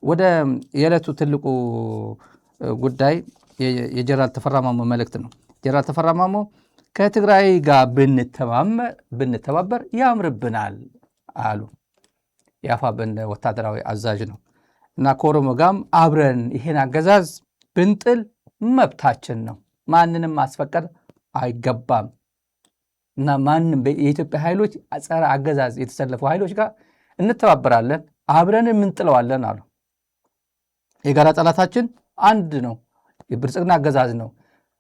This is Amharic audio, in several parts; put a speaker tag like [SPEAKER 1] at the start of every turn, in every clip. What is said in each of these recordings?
[SPEAKER 1] ወደ የዕለቱ ትልቁ ጉዳይ የጀነራል ተፈራ ማሞ መልእክት ነው። ጀነራል ተፈራ ማሞ ከትግራይ ጋር ብንተባበር ያምርብናል አሉ። የአፋብኃ ወታደራዊ አዛዥ ነው እና ከኦሮሞ ጋርም አብረን ይሄን አገዛዝ ብንጥል መብታችን ነው፣ ማንንም ማስፈቀድ አይገባም እና ማንም የኢትዮጵያ ኃይሎች ጸረ አገዛዝ የተሰለፉ ኃይሎች ጋር እንተባበራለን፣ አብረን እንጥለዋለን አሉ። የጋራ ጠላታችን አንድ ነው፣ የብልጽግና አገዛዝ ነው።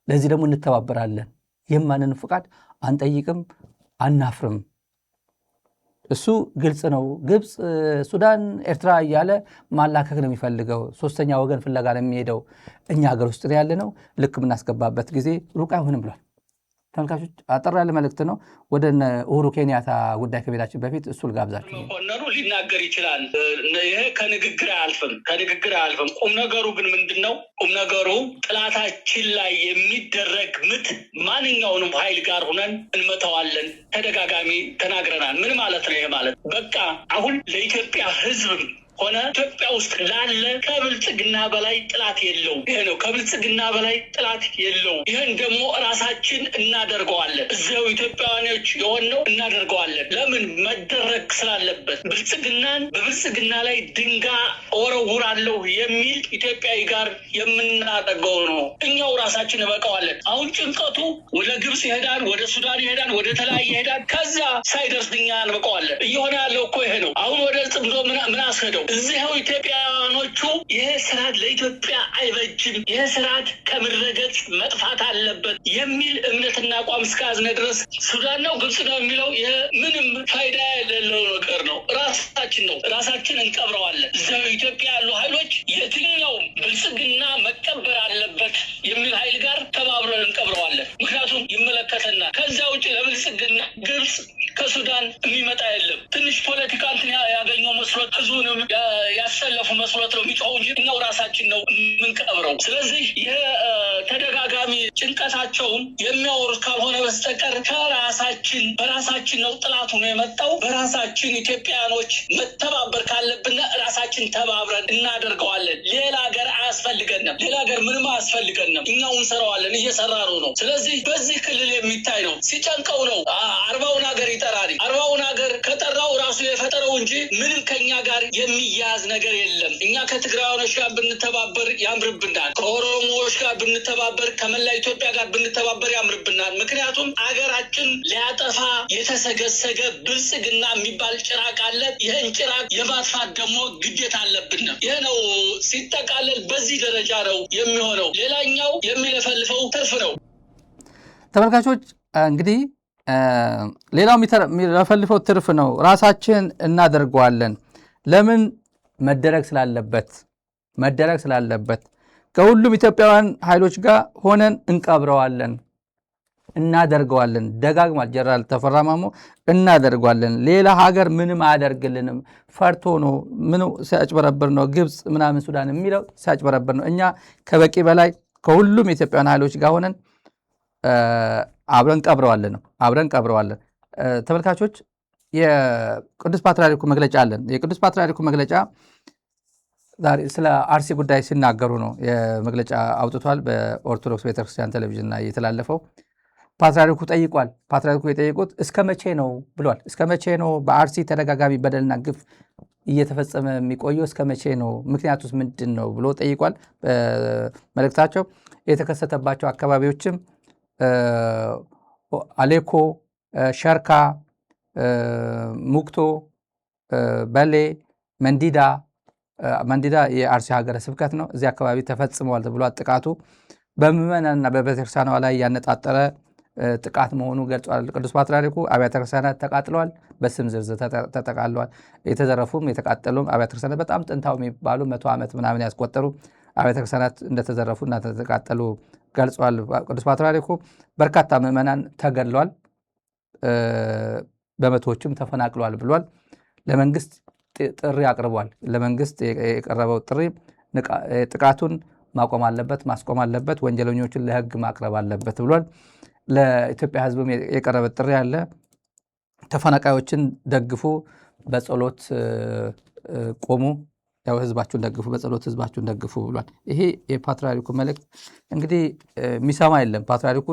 [SPEAKER 1] ለዚህ ደግሞ እንተባበራለን፣ የማንንም ፍቃድ አንጠይቅም፣ አናፍርም። እሱ ግልጽ ነው። ግብፅ፣ ሱዳን፣ ኤርትራ እያለ ማላከክ ነው የሚፈልገው። ሶስተኛ ወገን ፍለጋ ነው የሚሄደው። እኛ ሀገር ውስጥ ያለ ነው፣ ልክ የምናስገባበት ጊዜ ሩቅ አይሆንም ብሏል። ተመልካቾች አጠር ያለ መልእክት ነው። ወደ ኡሁሩ ኬንያታ ጉዳይ ከቤታችን በፊት እሱ ልጋብዛችሁ።
[SPEAKER 2] መኮንኑ ሊናገር ይችላል። ይሄ ከንግግር አያልፍም። ቁም ነገሩ ግን ምንድነው? ቁም ነገሩ ጥላታችን ላይ የሚደረግ ምት ማንኛውንም ኃይል ጋር ሆነን እንመታዋለን። ተደጋጋሚ ተናግረናል። ምን ማለት ነው? ይሄ ማለት በቃ አሁን ለኢትዮጵያ ሕዝብ ሆነ ኢትዮጵያ ውስጥ ላለ ከብልጽግና በላይ ጥላት የለው። ይሄ ነው፣ ከብልጽግና በላይ ጥላት የለው። ይህን ደግሞ ራሳችን እናደርገዋለን። እዚያው ኢትዮጵያውያኖች የሆነው እናደርገዋለን። ለምን መደረግ ስላለበት። በብልጽግና ላይ ድንጋይ ወረውራለሁ የሚል ኢትዮጵያዊ ጋር የምናደርገው ነው። እኛው ራሳችን እንበቀዋለን። አሁን ጭንቀቱ ወደ ግብጽ ይሄዳል፣ ወደ ሱዳን ይሄዳል፣ ወደ ተለያየ ይሄዳል። ከዛ ሳይደርስ እኛ እንበቀዋለን። እየሆነ ያለው እኮ ይሄ ነው። አሁን ወደ ጽምዶ ምን አስሄደው? እዚያው ኢትዮጵያውያኖቹ ይሄ ስርዓት ለኢትዮጵያ አይበጅም፣ ይሄ ስርዓት ከምድረገጽ መጥፋት አለበት የሚል እምነትና አቋም እስከያዝነ ድረስ ሱዳን ነው ግብጽ ነው የሚለው ይሄ ምንም ፋይዳ የሌለው ነገር ነው። ራሳችን እንቀብረዋለን። እዚያው ኢትዮጵያ ያሉ ኃይሎች የትኛውም ብልጽግና መቀበር አለበት የሚል ኃይል ጋር ተባብረን እንቀብረዋለን። ምክንያቱም ይመለከተና ከዛ ውጭ ለብልጽግና ግብጽ ከሱዳን የሚመጣ የለም። ትንሽ ፖለቲካ እንትን ያገኘው መስሎት ህዝቡንም ያሰለፉ መስሎት ነው የሚጮኸው እንጂ እኛው ራሳችን ነው የምንቀብረው። ስለዚህ ይህ ተደጋጋሚ ጭንቀታቸውን የሚያወሩት ካልሆነ በስተቀር በራሳችን ነው ጥላቱ ነው የመጣው። በራሳችን ኢትዮጵያኖች መተባበር ካለብን ራሳችን ተባብረን እናደርገዋለን። ሌላ ሀገር አያስፈልገንም። ሌላ ሀገር ምንም አያስፈልገንም። እኛው እንሰራዋለን፣ እየሰራነው ነው። ስለዚህ በዚህ ክልል የሚታይ ነው። ሲጨንቀው ነው 40ውን ሀገር ይጠራል። 40ውን ሀገር ከጠራው ራሱ የፈጠረው እንጂ ምንም ከኛ ጋር የሚያዝ ነገር የለም። እኛ ከትግራዮች ጋር ብንተባበር ያምርብናል። ከኦሮሞዎች ጋር ብንተባበር፣ ከመላ ኢትዮጵያ ጋር ብንተባበር ያምርብናል። ምክንያቱም አገራችን ሊያጠፋ የተሰገሰገ ብልጽግና የሚባል ጭራቅ አለ። ይህን ጭራቅ የማጥፋት ደግሞ ግዴታ አለብን። ይህ ነው ሲጠቃለል በዚህ ደረጃ ነው የሚሆነው። ሌላኛው የሚለፈልፈው ትርፍ ነው።
[SPEAKER 1] ተመልካቾች እንግዲህ ሌላው የሚለፈልፈው ትርፍ ነው። ራሳችን እናደርገዋለን። ለምን? መደረግ ስላለበት ከሁሉም ኢትዮጵያውያን ኃይሎች ጋር ሆነን እንቀብረዋለን፣ እናደርገዋለን። ደጋግሟል ጀነራል ተፈራ ማሞ። እናደርገዋለን። ሌላ ሀገር ምንም አያደርግልንም። ፈርቶ ነው፣ ምን ሲያጭበረብር ነው። ግብጽ ምናምን ሱዳን የሚለው ሲያጭበረብር ነው። እኛ ከበቂ በላይ ከሁሉም የኢትዮጵያውያን ኃይሎች ጋር ሆነን አብረን ቀብረዋለን። ተመልካቾች የቅዱስ ፓትርያርኩ መግለጫ አለን። የቅዱስ ፓትርያርኩ መግለጫ ዛሬ ስለ አርሲ ጉዳይ ሲናገሩ ነው የመግለጫ አውጥቷል። በኦርቶዶክስ ቤተክርስቲያን ቴሌቪዥን ላይ የተላለፈው። ፓትርያርኩ ጠይቋል። ፓትርያርኩ የጠየቁት እስከ መቼ ነው ብሏል። እስከ መቼ ነው በአርሲ ተደጋጋሚ በደልና ግፍ እየተፈጸመ የሚቆየው? እስከ መቼ ነው? ምክንያቱስ ምንድን ነው ብሎ ጠይቋል። መልእክታቸው የተከሰተባቸው አካባቢዎችም አሌኮ፣ ሸርካ፣ ሙክቶ፣ በሌ፣ መንዲዳ የአርሲ ሀገረ ስብከት ነው። እዚህ አካባቢ ተፈጽመዋል ተብሏል። ጥቃቱ በምዕመናንና በቤተክርስቲያኗ ላይ ያነጣጠረ ጥቃት መሆኑ ገልጿል። ቅዱስ ፓትርያርኩ አብያተ ክርስቲያናት ተቃጥለዋል፣ በስም ዝርዝር ተጠቃለዋል። የተዘረፉም የተቃጠሉም አብያተ ክርስቲያናት በጣም ጥንታዊ የሚባሉ 100 ዓመት ምናምን ያስቆጠሩ አብያተ ክርስቲያናት እንደተዘረፉ እና ተቃጠሉ ገልጿል። ቅዱስ ፓትርያርኩ በርካታ ምዕመናን ተገድለዋል፣ በመቶዎችም ተፈናቅለዋል ብሏል። ለመንግስት ጥሪ አቅርቧል። ለመንግስት የቀረበው ጥሪ ጥቃቱን ማስቆም አለበት፣ ወንጀለኞችን ለህግ ማቅረብ አለበት ብሏል። ለኢትዮጵያ ህዝብም የቀረበ ጥሪ አለ። ተፈናቃዮችን ደግፉ፣ በጸሎት ቆሙ፣ ያው ህዝባችሁን ደግፉ፣ በጸሎት ህዝባችሁን ደግፉ ብሏል። ይሄ የፓትርያርኩ መልእክት እንግዲህ የሚሰማ የለም። ፓትርያርኩ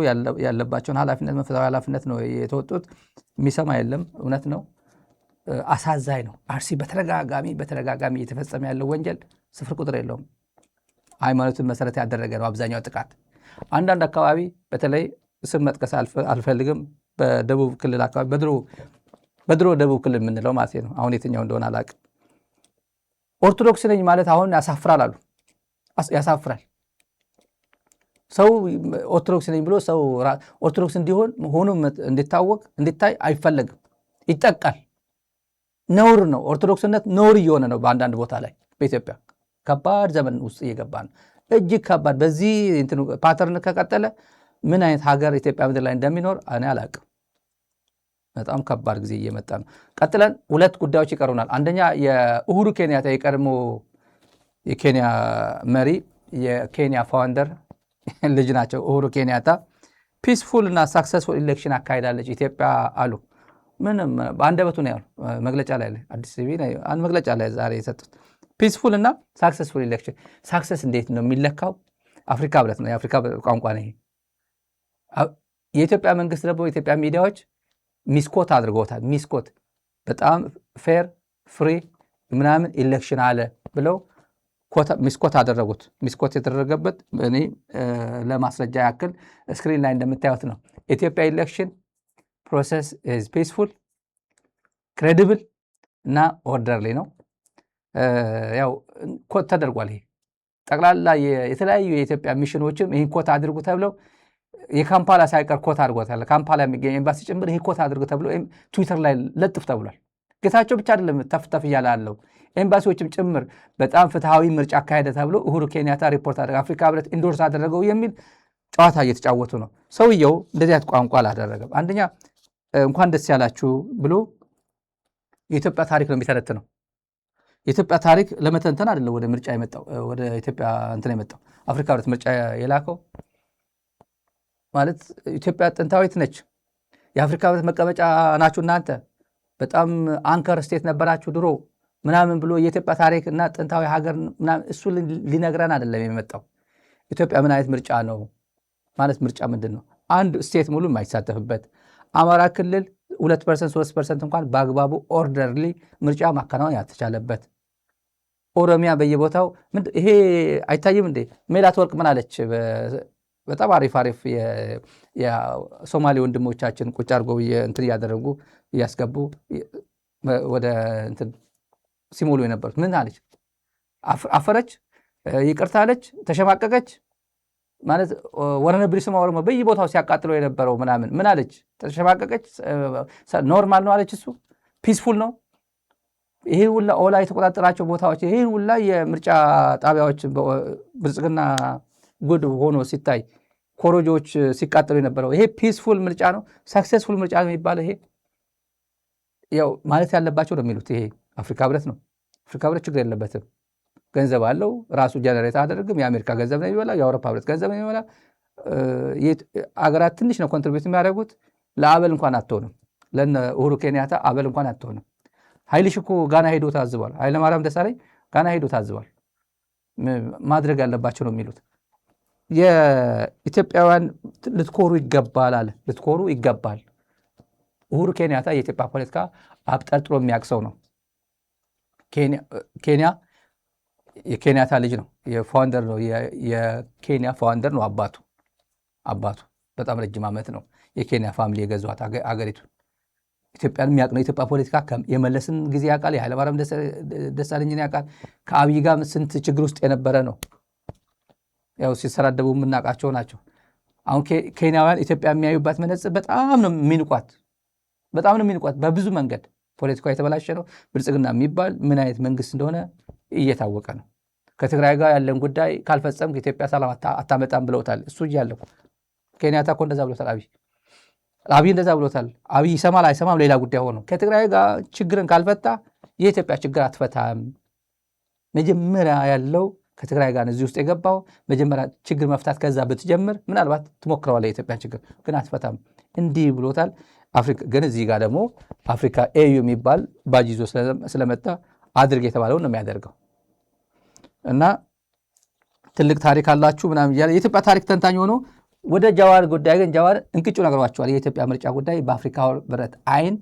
[SPEAKER 1] ያለባቸውን ኃላፊነት መንፈሳዊ ኃላፊነት ነው የተወጡት። የሚሰማ የለም። እውነት ነው። አሳዛኝ ነው። አርሲ በተደጋጋሚ እየተፈጸመ ያለው ወንጀል ስፍር ቁጥር የለውም። ሃይማኖትን መሰረት ያደረገ ነው አብዛኛው ጥቃት። አንዳንድ አካባቢ በተለይ ስም መጥቀስ አልፈልግም፣ በደቡብ ክልል አካባቢ በድሮ ደቡብ ክልል የምንለው ማለት ነው። አሁን የትኛው እንደሆነ አላውቅም። ኦርቶዶክስ ነኝ ማለት አሁን ያሳፍራል አሉ። ያሳፍራል። ሰው ኦርቶዶክስ ነኝ ብሎ ሰው ኦርቶዶክስ እንዲሆን ሆኖ እንዲታወቅ እንዲታይ አይፈለግም። ይጠቃል። ነውር ነው። ኦርቶዶክስነት ነውር እየሆነ ነው በአንዳንድ ቦታ ላይ በኢትዮጵያ። ከባድ ዘመን ውስጥ እየገባ ነው። እጅግ ከባድ። በዚህ ፓተርን ከቀጠለ ምን አይነት ሀገር ኢትዮጵያ ምድር ላይ እንደሚኖር እኔ አላውቅም። በጣም ከባድ ጊዜ እየመጣ ነው። ቀጥለን 2 ጉዳዮች ይቀሩናል። አንደኛ የኡሁሩ ኬንያታ የቀድሞ የኬንያ መሪ የኬንያ ፋውንደር ልጅ ናቸው። ኡሁሩ ኬንያታ ፒስፉል እና ሳክሰስፉል ኢሌክሽን አካሂዳለች ኢትዮጵያ አሉ። ምንም በአንደበቱ ነው ያሉ። መግለጫ ላይ አዲስ ቲቪ አንድ መግለጫ ላይ ዛሬ የሰጡት ፒስፉል እና ሳክሰስፉል ኢሌክሽን። ሳክሰስ እንዴት ነው የሚለካው? አፍሪካ ህብረት ነው፣ የአፍሪካ ቋንቋ ነው ይሄ። የኢትዮጵያ መንግስት ደግሞ የኢትዮጵያ ሚዲያዎች ሚስኮት አድርገውታል። ሚስኮት በጣም ፌር ፍሪ ምናምን ኢሌክሽን አለ ብለው ሚስኮት አደረጉት። ሚስኮት የተደረገበት እኔ ለማስረጃ ያክል ስክሪን ላይ እንደምታዩት ነው። ኢትዮጵያ ኢሌክሽን ፕሮሰስ ኢዝ ፒስፉል ክሬዲብል እና ኦርደርሊ ነው። ያው ኮት ተደርጓል። ይሄ ጠቅላላ የተለያዩ የኢትዮጵያ ሚሽኖችም ይህን ኮት አድርጉ ተብለው የካምፓላ ሳይቀር ኮት አድርጎታል። ካምፓላ የሚገኝ ኤምባሲ ጭምር ይህ ኮት አድርጉ ተብሎ ትዊተር ላይ ለጥፍ ተብሏል። ጌታቸው ብቻ አይደለም ተፍተፍ እያለ አለው፣ ኤምባሲዎችም ጭምር በጣም ፍትሐዊ ምርጫ አካሄደ ተብሎ ኡሁሩ ኬንያታ ሪፖርት አደረገ፣ አፍሪካ ህብረት ኢንዶርስ አደረገው የሚል ጨዋታ እየተጫወቱ ነው። ሰውየው እንደዚህ አይነት ቋንቋ አላደረገም። አንደኛ እንኳን ደስ ያላችሁ ብሎ የኢትዮጵያ ታሪክ ነው የሚተነትነው። የኢትዮጵያ ታሪክ ለመተንተን አይደለም ወደ ምርጫ የመጣው፣ ወደ ኢትዮጵያ እንትን የመጣው አፍሪካ ህብረት ምርጫ የላከው ማለት ኢትዮጵያ ጥንታዊት ነች፣ የአፍሪካ ህብረት መቀመጫ ናችሁ እናንተ፣ በጣም አንከር ስቴት ነበራችሁ ድሮ ምናምን ብሎ የኢትዮጵያ ታሪክ እና ጥንታዊ ሀገር እሱ ሊነግረን አይደለም የመጣው። ኢትዮጵያ ምን አይነት ምርጫ ነው ማለት ምርጫ ምንድን ነው? አንድ ስቴት ሙሉ የማይሳተፍበት አማራ ክልል 2% 3% እንኳን በአግባቡ ኦርደርሊ ምርጫ ማከናወን ያልተቻለበት፣ ኦሮሚያ በየቦታው ይሄ አይታይም እንዴ? ሜላትወርቅ ምን አለች? በጣም አሪፍ የሶማሌ ወንድሞቻችን ቁጭ አድርገው እንትን እያደረጉ እያስገቡ ወደ እንትን ሲሞሉ የነበሩት ምን አለች? አፈረች፣ ይቅርታ አለች፣ ተሸማቀቀች። ማለት ወረነብሪ ስማ ኦሮሞ በየቦታው ሲያቃጥለው የነበረው ምናምን ምን አለች? ተሸማቀቀች። ኖርማል ነው አለች። እሱ ፒስፉል ነው። ይሄ ሁላ ኦላ የተቆጣጠራቸው ቦታዎች፣ ይሄ ሁላ የምርጫ ጣቢያዎች ብልጽግና ጉድ ሆኖ ሲታይ ኮሮጆዎች ሲቃጠሉ የነበረው ይሄ ፒስፉል ምርጫ ነው? ሳክሴስፉል ምርጫ ነው የሚባለው? ይሄ ያው ማለት ያለባቸው ነው የሚሉት። ይሄ አፍሪካ ህብረት ነው። አፍሪካ ህብረት ችግር የለበትም። ገንዘብ አለው ራሱ ጀነሬት አያደርግም። የአሜሪካ ገንዘብ ነው የሚበላ፣ የአውሮፓ ህብረት ገንዘብ ነው የሚበላ። አገራት ትንሽ ነው ኮንትሪቢዩት የሚያደርጉት። ለአበል እንኳን አትሆንም። ለነ ኡሁሩ ኬንያታ አበል እንኳን አትሆንም። ኃይልሽ እኮ ጋና ሄዶ ታዝቧል። ኃይለማርያም ደሳለኝ ጋና ሄዶ ታዝቧል። ማድረግ ያለባቸው ነው የሚሉት። የኢትዮጵያውያን ልትኮሩ ይገባል አለ። ልትኮሩ ይገባል። ኡሁሩ ኬንያታ የኢትዮጵያ ፖለቲካ አብጠርጥሮ የሚያቅሰው ነው። ኬንያ የኬንያታ ልጅ ነው፣ የፋውንደር ነው፣ የኬንያ ፋውንደር ነው አባቱ በጣም ረጅም ዓመት ነው የኬንያ ፋሚሊ የገዟት አገሪቱ። ኢትዮጵያን የሚያውቅ ነው። የኢትዮጵያ ፖለቲካ የመለስን ጊዜ ያውቃል፣ የኃይለማርያም ደሳለኝን ያውቃል። ከአብይ ጋር ስንት ችግር ውስጥ የነበረ ነው። ያው ሲሰራደቡ የምናውቃቸው ናቸው። አሁን ኬንያውያን ኢትዮጵያ የሚያዩባት መነጽር በጣም ነው የሚንቋት፣ በብዙ መንገድ። ፖለቲካ የተበላሸ ነው። ብልጽግና የሚባል ምን አይነት መንግስት እንደሆነ እየታወቀ ነው። ከትግራይ ጋር ያለን ጉዳይ ካልፈጸም ኢትዮጵያ ሰላም አታመጣም ብለውታል። እሱ እያለሁ ኬንያታ እኮ እንደዛ ብሎታል። አብይ እንደዛ ብሎታል። አብይ ይሰማል አይሰማም ሌላ ጉዳይ ሆኖ ከትግራይ ጋር ችግርን ካልፈታ የኢትዮጵያ ችግር አትፈታም። መጀመሪያ ያለው ከትግራይ ጋር እዚህ ውስጥ የገባው መጀመሪያ ችግር መፍታት፣ ከዛ ብትጀምር ምናልባት ትሞክረዋለህ። የኢትዮጵያ ችግር ግን አትፈታም እንዲህ ብሎታል። አፍሪካ ግን እዚህ ጋር ደግሞ አፍሪካ ኤዩ የሚባል ባጅ ይዞ ስለመጣ አድርግ የተባለውን ነው የሚያደርገው። እና ትልቅ ታሪክ አላችሁ ምናምን እያለ የኢትዮጵያ ታሪክ ተንታኝ ሆኖ ወደ ጃዋር ጉዳይ ግን ጃዋር እንቅጩ ነግሯቸዋል። የኢትዮጵያ ምርጫ ጉዳይ በአፍሪካ ህብረት አይን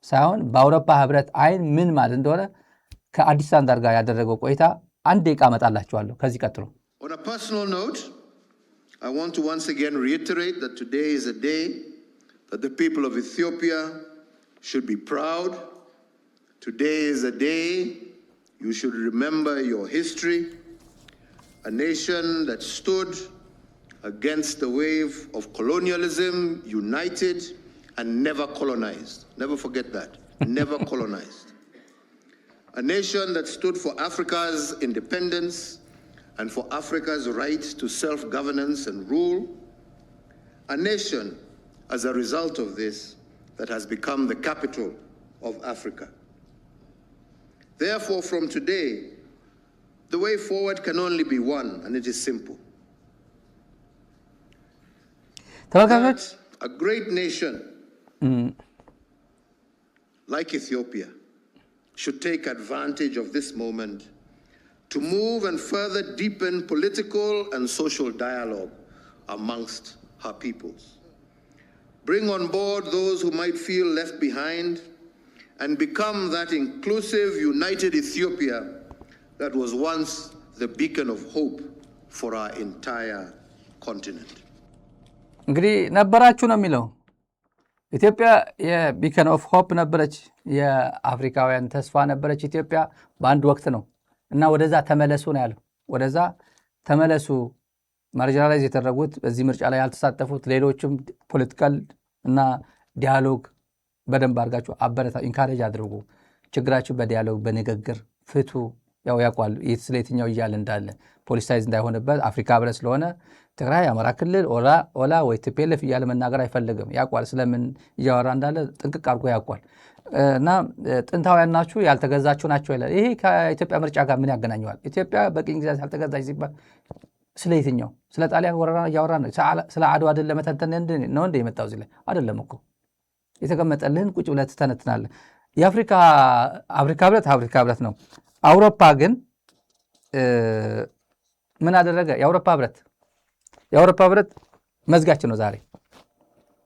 [SPEAKER 1] ሳይሆን በአውሮፓ ህብረት አይን ምን ማለት እንደሆነ ከአዲስ ስታንዳርድ ጋር ያደረገው ቆይታ አንድ ደቂቃ አመጣላችኋለሁ ከዚህ ቀጥሎ።
[SPEAKER 3] On a personal note, I want to once again reiterate that today is a day that the people of Ethiopia should be proud. Today is a day you should remember your history, a nation that stood against the wave of colonialism, united and never colonized. Never forget that. Never colonized. A nation that stood for Africa's independence and for Africa's right to self-governance and rule. A nation, as a result of this, that has become the capital of Africa. Therefore, from today, the way forward can only be one, and it is simple. That a great nation like Ethiopia should take advantage of this moment to move and further deepen political and social dialogue amongst her peoples. Bring on board those who might feel left behind and become that inclusive, united Ethiopia that was once the beacon of hope for our entire continent.
[SPEAKER 1] እንግዲህ ነበራችሁ ነው የሚለው። ኢትዮጵያ የቢከን ኦፍ ሆፕ ነበረች፣ የአፍሪካውያን ተስፋ ነበረች ኢትዮጵያ በአንድ ወቅት ነው እና ወደዛ ተመለሱ ነው ያለው። ወደዛ ተመለሱ። ማርጂናላይዝ የተደረጉት በዚህ ምርጫ ላይ ያልተሳተፉት ሌሎችም ፖለቲካል እና ዲያሎግ በደንብ አድርጋችሁ አበረታ ኢንካሬጅ አድርጉ። ችግራችሁ በዲያሎግ በንግግር ፍቱ። ያው ያውቃሉ ስለ የትኛው እያለ እንዳለ ፖሊሳይዝ እንዳይሆንበት አፍሪካ ህብረት ስለሆነ ትግራይ፣ አማራ ክልል፣ ኦላ ወይ ቲፒኤልኤፍ እያለ መናገር አይፈልግም። ያውቃል ስለምን እያወራ እንዳለ ጥንቅቅ አድርጎ ያውቃል። እና ጥንታውያን ናችሁ ያልተገዛችሁ ናቸው ይላል። ይሄ ከኢትዮጵያ ምርጫ ጋር ምን ያገናኘዋል? ኢትዮጵያ በቅኝ ግዛት ያልተገዛች ሲባል ስለ የትኛው? ስለ ጣሊያን ወረራ እያወራ ነው? ስለ አድዋ ድል ለመተንተን ነው እንደ የመጣው እዚህ ላይ አይደለም እኮ። የተቀመጠልህን ቁጭ ብለህ ትተነትናለህ። የአፍሪካ ህብረት ነው። አውሮፓ ግን ምን አደረገ? የአውሮፓ ህብረት መዝጋችን ነው ዛሬ።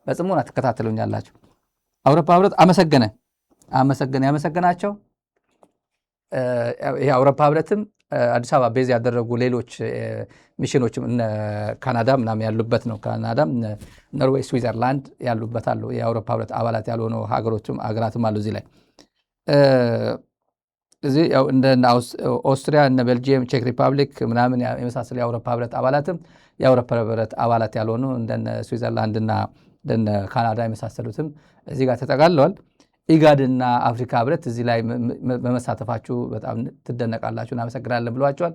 [SPEAKER 1] በጽሞና ትከታተሉኛላችሁ። አውሮፓ ህብረት ያመሰገናቸው ይሄ አውሮፓ ህብረትም አዲስ አበባ ቤዝ ያደረጉ ሌሎች ሚሽኖችም እነ ካናዳ ምናምን ያሉበት ነው። ካናዳም ኖርዌይ፣ ስዊዘርላንድ ያሉበት አሉ። የአውሮፓ ህብረት አባላት ያልሆኑ ሀገራትም አሉ እዚህ ላይ እዚህ ያው እንደ ኦስትሪያ እነ ቤልጂየም፣ ቼክ ሪፐብሊክ ምናምን የመሳሰሉ የአውሮፓ ህብረት አባላትም የአውሮፓ ህብረት አባላት ያልሆኑ እንደነ ስዊዘርላንድ እና እንደነ ካናዳ የመሳሰሉትም እዚህ ጋር ተጠቃለዋል። ኢጋድና አፍሪካ ህብረት እዚህ ላይ በመሳተፋችሁ በጣም ትደነቃላችሁ፣ እናመሰግናለን ብለዋቸዋል።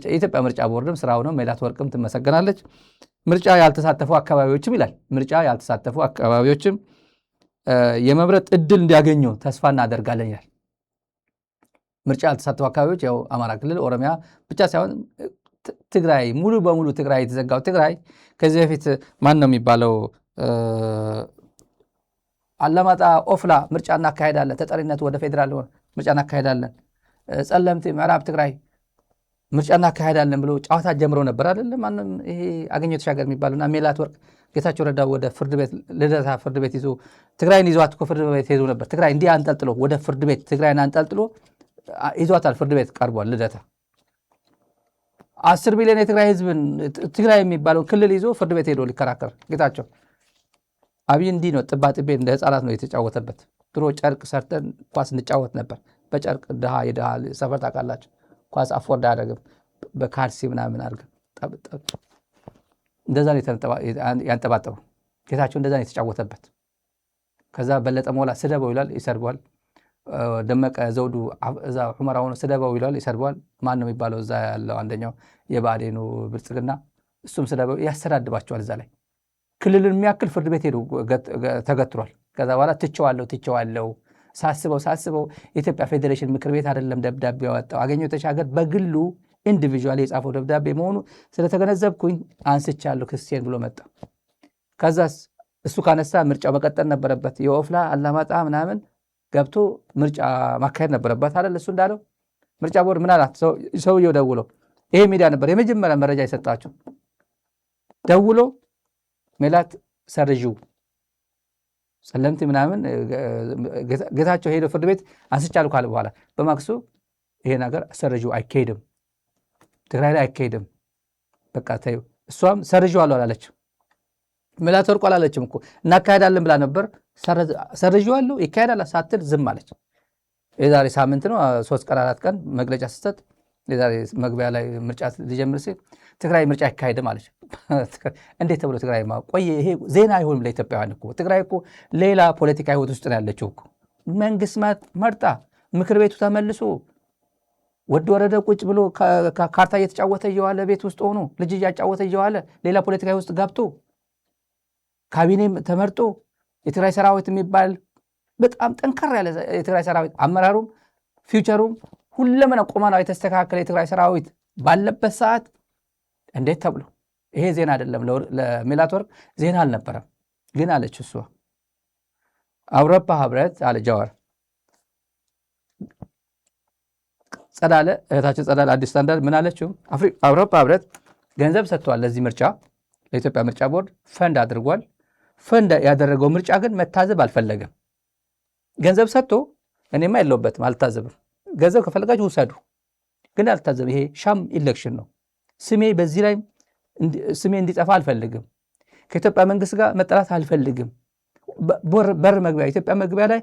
[SPEAKER 1] የኢትዮጵያ ምርጫ ቦርድም ስራው ነው። ሜላት ወርቅም ትመሰገናለች። ምርጫ ያልተሳተፉ አካባቢዎችም ይላል ምርጫ ያልተሳተፉ አካባቢዎችም የመምረጥ እድል እንዲያገኙ ተስፋ እናደርጋለን ይላል። ምርጫ ያልተሳተፉ አካባቢዎች ያው አማራ ክልል፣ ኦሮሚያ ብቻ ሳይሆን ትግራይ ሙሉ በሙሉ ትግራይ የተዘጋው ትግራይ ከዚህ በፊት ማን ነው የሚባለው አላማጣ፣ ኦፍላ ምርጫ እናካሄዳለን፣ ተጠሪነቱ ወደ ፌዴራል ምርጫ እናካሄዳለን፣ ጸለምት፣ ምዕራብ ትግራይ ምርጫ እናካሄዳለን ብሎ ጨዋታ ጀምረው ነበር አይደለም? ማንም ይሄ አገኘሁ ተሻገር የሚባሉና ሜላት ወርቅ ጌታቸው ረዳ ወደ ፍርድ ቤት ልደታ ፍርድ ቤት ይዞ ትግራይን ይዟት እኮ ፍርድ ቤት ሄዶ ነበር። ትግራይ እንዲህ አንጠልጥሎ ወደ ፍርድ ቤት ትግራይን አንጠልጥሎ ይዟታል። ፍርድ ቤት ቀርቧል። ልደታ 10 ሚሊዮን የትግራይ ህዝብን ትግራይ የሚባለው ክልል ይዞ ፍርድ ቤት ሄዶ ሊከራከር ጌታቸው። አብይ እንዲህ ነው ጥባጥቤ እንደ ህፃናት ነው የተጫወተበት። ድሮ ጨርቅ ሰርተን ኳስ እንጫወት ነበር በጨርቅ የድሃ ሰፈር ታውቃላችሁ። ኳስ አፎርድ አያደርግም በካልሲ ምናምን አድርገን እንደዛ ነው ያንጠባጠበው ጌታቸው። እንደዛ ነው የተጫወተበት። ከዛ በለጠ ሞላ ስደበው ይላል ይሰርበዋል። ደመቀ ዘውዱ እዛ ሑመራ ሆኖ ስደበው ይላል ይሰርበዋል። ማን ነው የሚባለው እዛ ያለው አንደኛው የብአዴኑ ብልጽግና እሱም ስደበው ያስተዳድባቸዋል። እዛ ላይ ክልልን የሚያክል ፍርድ ቤት ሄዱ ተገትሯል። ከዛ በኋላ ትቸዋለሁ ሳስበው የኢትዮጵያ ፌዴሬሽን ምክር ቤት አይደለም ደብዳቤ ያወጣው አገኘሁ ተሻገር በግሉ ኢንዲቪዥዋል የጻፈው ደብዳቤ መሆኑ ስለተገነዘብኩኝ አንስቻለሁ ክሴን ብሎ መጣ። ከዛስ እሱ ካነሳ ምርጫው መቀጠል ነበረበት። የኦፍላ አላማጣ ምናምን ገብቶ ምርጫ ማካሄድ ነበረበት አይደል? እሱ እንዳለው ምርጫ ቦርድ ምን አላት? ሰውየው ደውሎ ይሄ ሚዲያ ነበር የመጀመሪያ መረጃ የሰጣቸው። ደውሎ ሜላት ሰርዥው ጸለምቲ ምናምን ጌታቸው ሄዶ ፍርድ ቤት አንስቻለሁ ካለ በኋላ በማክሱ ይሄ ነገር ሰርዥው አይካሄድም፣ ትግራይ ላይ አይካሄድም፣ በቃ ተይው። እሷም ሰርዥዋለሁ አላለችም። ሜላት ወርቁ አላለችም እኮ እናካሄዳለን ብላ ነበር። ሰርዥዋለሁ ይካሄዳል ሳትል ዝም አለች። የዛሬ ሳምንት ነው 3 ቀን 4 ቀን መግለጫ ስትሰጥ የዛሬ መግቢያ ላይ ምርጫ ሊጀምር ሲል ትግራይ ምርጫ አይካሄድም አለች። እንዴት ተብሎ ትግራይ ቆየ? ይሄ ዜና አይሆንም ለኢትዮጵያውያን እኮ። ትግራይ እኮ ሌላ ፖለቲካ ህይወት ውስጥ ነው ያለችው እኮ። መንግስት መርጣ ምክር ቤቱ ተመልሶ ወድ ወረደ ቁጭ ብሎ ካርታ እየተጫወተ እየዋለ ቤት ውስጥ ሆኖ ልጅ እያጫወተ እየዋለ ሌላ ፖለቲካ ውስጥ ገብቶ ካቢኔም ተመርጦ የትግራይ ሰራዊት የሚባል በጣም ጠንካራ ያለ የትግራይ ሰራዊት አመራሩም ፊውቸሩም ሁለመና ቆማና የተስተካከለ የትግራይ ሰራዊት ባለበት ሰዓት እንዴት ተብሎ ይሄ ዜና አይደለም። ለሜላት ወርቅ ዜና አልነበረም። ግን አለች እሷ አውሮፓ ህብረት አለ ጃዋር ጸዳለ እህታችን ጸዳለ አዲስ ስታንዳርድ ምን አለችው? አውሮፓ ህብረት ገንዘብ ሰጥቷል ለዚህ ምርጫ፣ ለኢትዮጵያ ምርጫ ቦርድ ፈንድ አድርጓል። ፈንድ ያደረገው ምርጫ ግን መታዘብ አልፈለገም። ገንዘብ ሰጥቶ እኔማ የለውበትም አልታዘብም፣ ገንዘብ ከፈለጋችሁ ውሰዱ፣ ግን አልታዘብ። ይሄ ሻም ኢሌክሽን ነው። ስሜ በዚህ ላይ ስሜ እንዲጠፋ አልፈልግም። ከኢትዮጵያ መንግስት ጋር መጠላት አልፈልግም። በር መግቢያ ኢትዮጵያ መግቢያ ላይ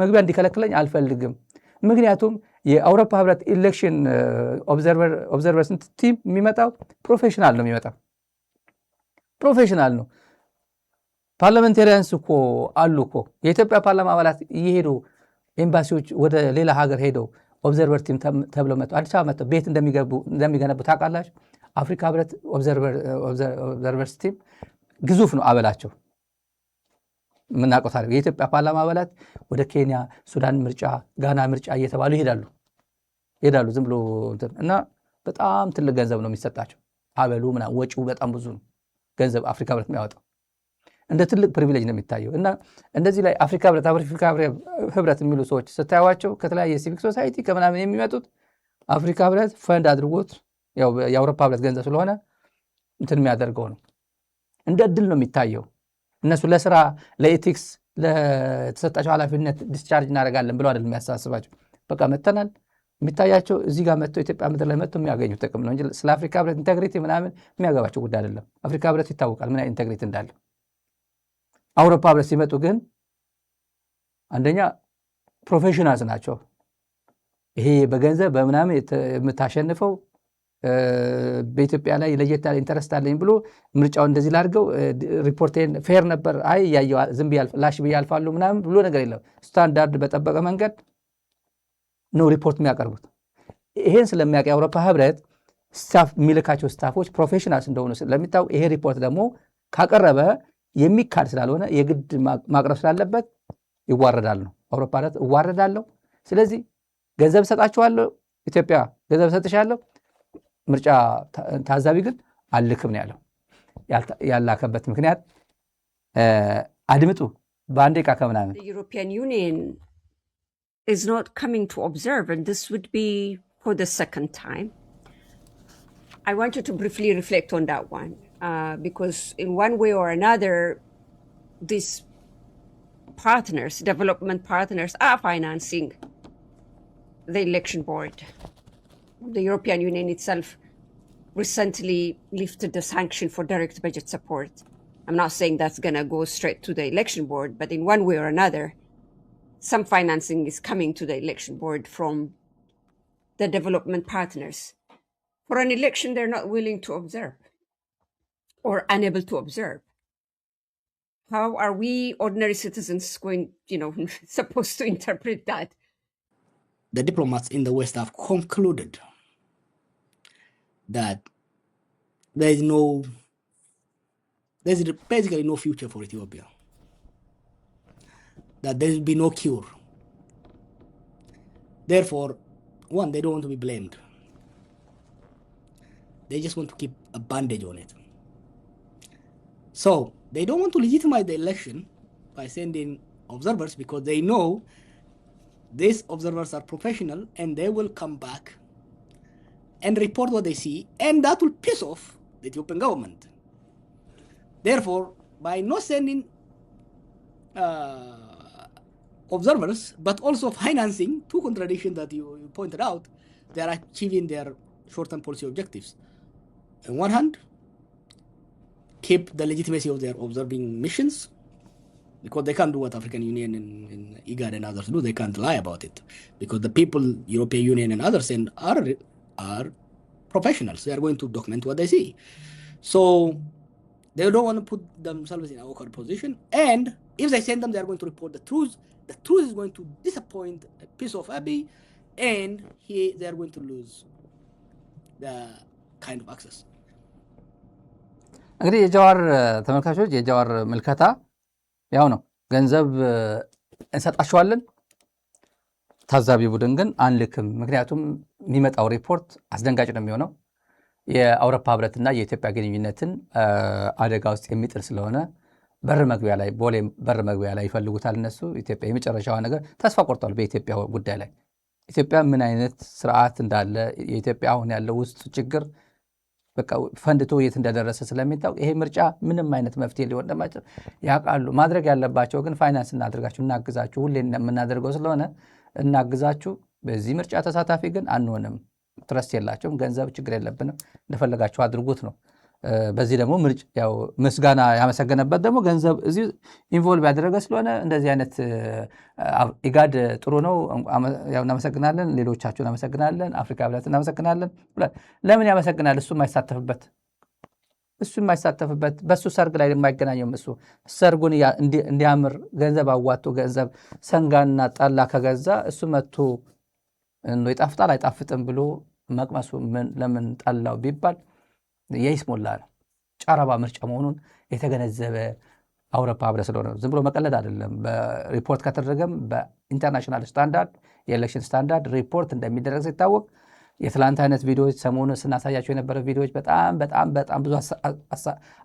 [SPEAKER 1] መግቢያ እንዲከለክለኝ አልፈልግም። ምክንያቱም የአውሮፓ ህብረት ኢሌክሽን ኦብዘርቨርስ ቲም የሚመጣው ፕሮፌሽናል ነው የሚመጣው ፕሮፌሽናል ነው። ፓርላሜንታሪያንስ እኮ አሉ እኮ የኢትዮጵያ ፓርላማ አባላት እየሄዱ ኤምባሲዎች ወደ ሌላ ሀገር ሄደው ኦብዘርቨር ቲም ተብለው መጥተው አዲስ አበባ መጥተው ቤት እንደሚገነቡ ታውቃላችሁ። አፍሪካ ህብረት ኦብዘርቨርስ ቲም ግዙፍ ነው አበላቸው። የምናውቀው ታሪክ የኢትዮጵያ ፓርላማ አባላት ወደ ኬንያ፣ ሱዳን ምርጫ፣ ጋና ምርጫ እየተባሉ ይሄዳሉ ዝም ብሎ እና በጣም ትልቅ ገንዘብ ነው የሚሰጣቸው። አበሉ ምናምን ወጪው በጣም ብዙ ነው ገንዘብ አፍሪካ ህብረት የሚያወጣው እንደ ትልቅ ፕሪቪሌጅ ነው የሚታየው። እና እንደዚህ ላይ አፍሪካ ህብረት የሚሉ ሰዎች ስታዩዋቸው ከተለያየ ሲቪክ ሶሳይቲ ከምናምን የሚመጡት አፍሪካ ህብረት ፈንድ አድርጎት ያው የአውሮፓ ህብረት ገንዘብ ስለሆነ እንትን የሚያደርገው ነው። እንደ እድል ነው የሚታየው። እነሱ ለስራ ለኤቲክስ ለተሰጣቸው ኃላፊነት ዲስቻርጅ እናደርጋለን ብለው አይደለም የሚያሳስባቸው። በቃ መተናል የሚታያቸው እዚህ ጋር መጥተው ኢትዮጵያ ምድር ላይ መጥተው የሚያገኙት ጥቅም ነው እንጂ ስለ አፍሪካ ህብረት ኢንቴግሪቲ ምናምን የሚያገባቸው ጉዳይ አይደለም። አፍሪካ ህብረት ይታወቃል ምን አይነት ኢንቴግሪቲ እንዳለ። አውሮፓ ህብረት ሲመጡ ግን አንደኛ ፕሮፌሽናልስ ናቸው። ይሄ በገንዘብ በምናምን የምታሸንፈው በኢትዮጵያ ላይ ለየት ያለ ኢንተረስት አለኝ ብሎ ምርጫው እንደዚህ ላድርገው ሪፖርቴን ፌር ነበር አይ ያየው ዝም ብዬ ላሽ ብዬ አልፋለሁ ምናምን ብሎ ነገር የለም። ስታንዳርድ በጠበቀ መንገድ ነው ሪፖርት የሚያቀርቡት። ይሄን ስለሚያውቅ የአውሮፓ ህብረት ስታፍ የሚልካቸው ስታፎች ፕሮፌሽናልስ እንደሆኑ ስለሚታወቅ ይሄ ሪፖርት ደግሞ ካቀረበ የሚካድ ስላልሆነ የግድ ማቅረብ ስላለበት ይዋረዳል ነው። አውሮፓ ህብረት እዋረዳለሁ፣ ስለዚህ ገንዘብ ሰጣችኋለሁ፣ ኢትዮጵያ ገንዘብ ሰጥሻለሁ፣ ምርጫ ታዛቢ ግን አልክም ነው ያለው። ያላከበት ምክንያት አድምጡ በአንድ ደቂቃ ከምናምን
[SPEAKER 4] European Union is not coming to observe, and this would be for the second time. I want you to briefly reflect on that one, because in one way or another, these partners, development partners, are financing the election board. The European Union itself recently lifted the sanction for direct budget support. I'm not saying that's going to go straight to the election board, but in one way or another, some financing is coming to the election board from the development partners. For an election, they're not willing to observe or unable to observe. How are we ordinary citizens going, supposed to interpret that?
[SPEAKER 5] The diplomats in the West have concluded that there's basically no future for Ethiopia, that there will be no cure. Therefore, one, they don't want to be blamed. They just want to keep a bandage on it. So they don't want to legitimize the election by sending observers, because they know these observers are professional and they will come back and report what they see, and that will piss off the Ethiopian government. Therefore, by not sending observers, but also financing, two contradictions that you pointed out, they are achieving their short-term policy objectives. On one hand, keep the legitimacy of their observing missions, because they can't do what African Union and IGAD and others do. They can't lie about it, because the people, European Union and others, are professionals. They are going to document what they see. So they don't want to put themselves in an awkward position. And if they send them, they are going to report the truth. The truth is going to disappoint a piece of Abiy, and they are going to lose the kind of access.
[SPEAKER 1] እንግዲህ የጃዋር ተመልካቾች የጃዋር ምልከታ ያው ነው። ገንዘብ እንሰጣቸዋለን፣ ታዛቢ ቡድን ግን አንልክም። ምክንያቱም የሚመጣው ሪፖርት አስደንጋጭ ነው የሚሆነው። የአውሮፓ ህብረትና የኢትዮጵያ ግንኙነትን አደጋ ውስጥ የሚጥል ስለሆነ በር መግቢያ ላይ ቦሌ በር መግቢያ ላይ ይፈልጉታል እነሱ። ኢትዮጵያ የመጨረሻዋ ነገር ተስፋ ቆርጧል በኢትዮጵያ ጉዳይ ላይ። ኢትዮጵያ ምን አይነት ስርዓት እንዳለ የኢትዮጵያ አሁን ያለው ውስጥ ችግር በቃ ፈንድቶ የት እንደደረሰ ስለሚታወቅ ይሄ ምርጫ ምንም አይነት መፍትሄ ሊሆን እንደማይችል ያውቃሉ። ማድረግ ያለባቸው ግን ፋይናንስ እናድርጋችሁ፣ እናግዛችሁ፣ ሁሌ የምናደርገው ስለሆነ እናግዛችሁ፣ በዚህ ምርጫ ተሳታፊ ግን አንሆንም። ትረስት የላቸውም። ገንዘብ ችግር የለብንም፣ እንደፈለጋችሁ አድርጉት ነው። በዚህ ደግሞ ምርጫ ያው ምስጋና ያመሰገነበት ደግሞ ገንዘብ እዚህ ኢንቮልቭ ያደረገ ስለሆነ እንደዚህ አይነት ኢጋድ ጥሩ ነው፣ ያው እናመሰግናለን፣ ሌሎቻችሁን እናመሰግናለን፣ አፍሪካ ህብረት እናመሰግናለን። ለምን ያመሰግናል? እሱ የማይሳተፍበት በሱ ሰርግ ላይ የማይገናኘው እሱ ሰርጉን እንዲያምር ገንዘብ አዋጥቶ ገንዘብ ሰንጋና ጠላ ከገዛ እሱ መጥቶ ይጣፍጣል አይጣፍጥም ብሎ መቅመሱ ለምን ጠላው ቢባል የይስሙላ ነው። ጨረባ ምርጫ መሆኑን የተገነዘበ አውሮፓ ህብረት ስለሆነ ዝም ብሎ መቀለድ አይደለም። በሪፖርት ከተደረገም በኢንተርናሽናል ስታንዳርድ የኤሌክሽን ስታንዳርድ ሪፖርት እንደሚደረግ ሲታወቅ የትላንት አይነት ቪዲዮዎች ሰሞኑን ስናሳያቸው የነበረ ቪዲዮዎች በጣም ብዙ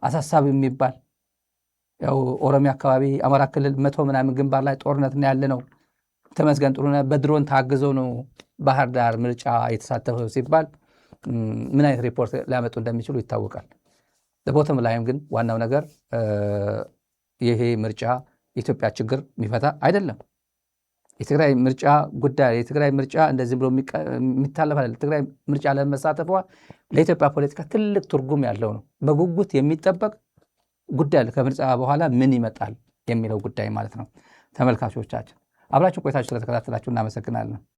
[SPEAKER 1] አሳሳቢ የሚባል ያው ኦሮሚያ አካባቢ አማራ ክልል 100 ምናምን ግንባር ላይ ጦርነት ነው ያለ ነው። ተመስገን ጥሩነህ በድሮን ታግዘው ነው ባህር ዳር ምርጫ የተሳተፈው ሲባል ምን አይነት ሪፖርት ሊያመጡ እንደሚችሉ ይታወቃል። በቦተም ላይም ግን ዋናው ነገር ይሄ ምርጫ የኢትዮጵያ ችግር የሚፈታ አይደለም። የትግራይ ምርጫ ጉዳይ የትግራይ ምርጫ እንደዚህ ብሎ የሚታለፍ አይደለም። ትግራይ ምርጫ ለመሳተፏ ለኢትዮጵያ ፖለቲካ ትልቅ ትርጉም ያለው ነው። በጉጉት የሚጠበቅ ጉዳይ ከምርጫ በኋላ ምን ይመጣል የሚለው ጉዳይ ማለት ነው። ተመልካቾቻችን አብራችሁ ቆይታችሁ ስለተከታተላችሁ እናመሰግናለን።